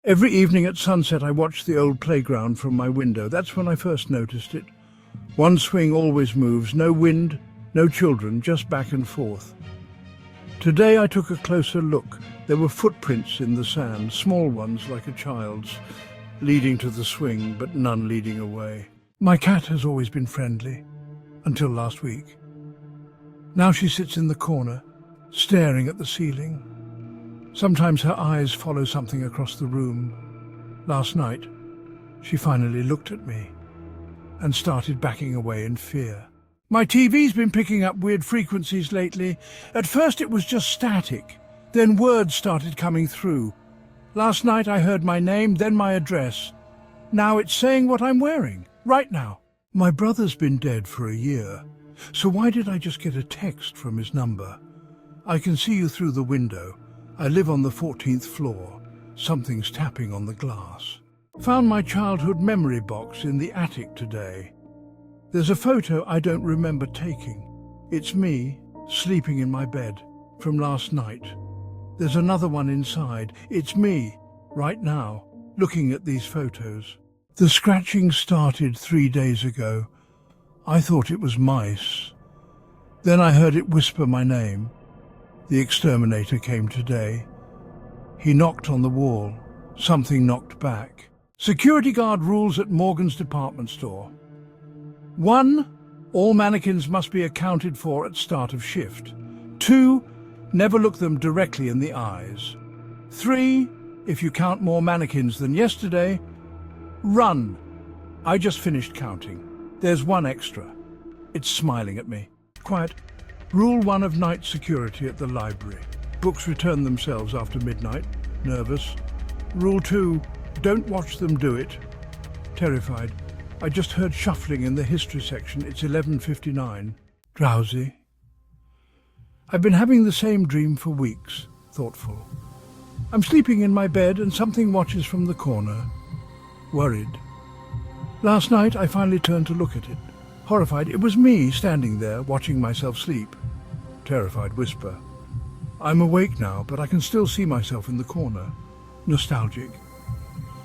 Every evening at sunset I watch the old playground from my window. That's when I first noticed it. One swing always moves, no wind, no children, just back and forth. Today I took a closer look. There were footprints in the sand, small ones like a child's, leading to the swing, but none leading away. My cat has always been friendly, until last week. Now she sits in the corner, staring at the ceiling. Sometimes her eyes follow something across the room. Last night, she finally looked at me and started backing away in fear. My TV's been picking up weird frequencies lately. At first it was just static, then words started coming through. Last night I heard my name, then my address. Now it's saying what I'm wearing, right now. My brother's been dead for a year, so why did I just get a text from his number? I can see you through the window. I live on the 14th floor. Something's tapping on the glass. Found my childhood memory box in the attic today. There's a photo I don't remember taking. It's me, sleeping in my bed, from last night. There's another one inside. It's me, right now, looking at these photos. The scratching started 3 days ago. I thought it was mice. Then I heard it whisper my name. The exterminator came today. He knocked on the wall. Something knocked back. Security guard rules at Morgan's department store. 1. All mannequins must be accounted for at start of shift. 2. Never look them directly in the eyes. 3. If you count more mannequins than yesterday, run. I just finished counting. There's one extra. It's smiling at me. Quiet. Rule 1 of night security at the library. Books return themselves after midnight. Nervous. Rule 2. Don't watch them do it. Terrified. I just heard shuffling in the history section. It's 11:59. Drowsy. I've been having the same dream for weeks. Thoughtful. I'm sleeping in my bed and something watches from the corner. Worried. Last night I finally turned to look at it. Horrified, it was me standing there watching myself sleep. Terrified whisper. I'm awake now, but I can still see myself in the corner. Nostalgic.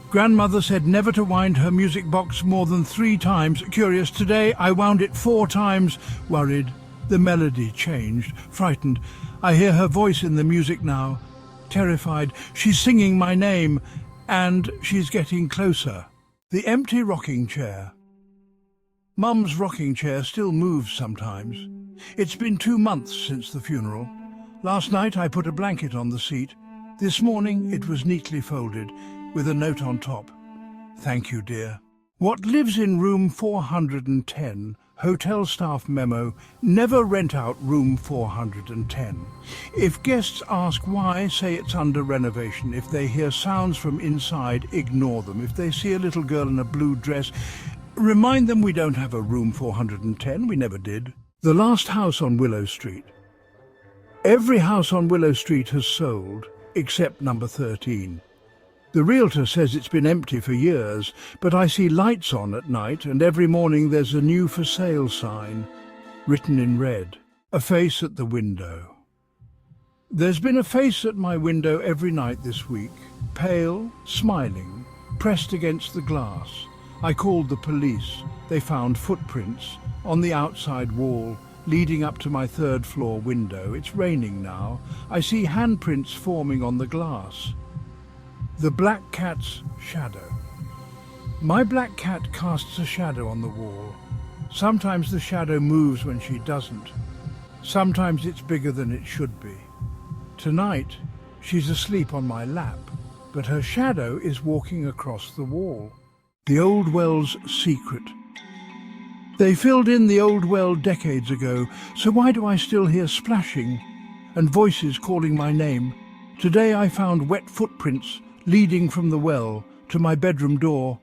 Grandmother said never to wind her music box more than 3 times. Curious, today I wound it 4 times. Worried. The melody changed. Frightened. I hear her voice in the music now. Terrified. She's singing my name, and she's getting closer. The empty rocking chair. Mum's rocking chair still moves sometimes. It's been 2 months since the funeral. Last night I put a blanket on the seat. This morning it was neatly folded, with a note on top. Thank you, dear. What lives in room 410? Hotel staff memo, never rent out room 410. If guests ask why, say it's under renovation. If they hear sounds from inside, ignore them. If they see a little girl in a blue dress, remind them we don't have a room 410, we never did. The last house on Willow Street. Every house on Willow Street has sold, except number 13. The realtor says it's been empty for years, but I see lights on at night, and every morning there's a new for sale sign, written in red. A face at the window. There's been a face at my window every night this week, pale, smiling, pressed against the glass. I called the police. They found footprints on the outside wall leading up to my 3rd floor window. It's raining now. I see handprints forming on the glass. The black cat's shadow. My black cat casts a shadow on the wall. Sometimes the shadow moves when she doesn't. Sometimes it's bigger than it should be. Tonight, she's asleep on my lap, but her shadow is walking across the wall. The old well's secret. They filled in the old well decades ago, so why do I still hear splashing and voices calling my name? Today I found wet footprints leading from the well to my bedroom door.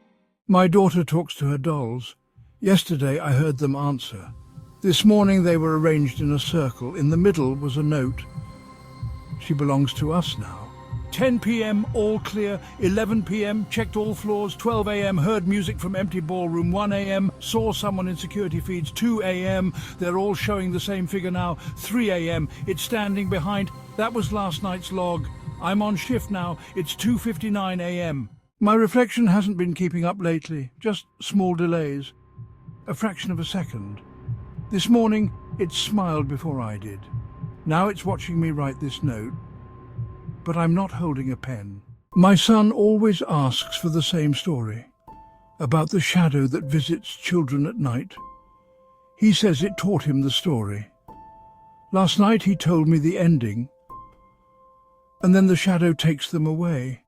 My daughter talks to her dolls. Yesterday I heard them answer. This morning they were arranged in a circle. In the middle was a note. She belongs to us now. 10 p.m, all clear. 11 p.m, checked all floors. 12 a.m, heard music from empty ballroom. 1 a.m, saw someone in security feeds. 2 a.m, they're all showing the same figure now. 3 a.m, it's standing behind. That was last night's log. I'm on shift now. It's 2:59 a.m. My reflection hasn't been keeping up lately, just small delays. A fraction of a second. This morning, it smiled before I did. Now it's watching me write this note. But I'm not holding a pen. My son always asks for the same story, about the shadow that visits children at night. He says it taught him the story. Last night he told me the ending, and then the shadow takes them away.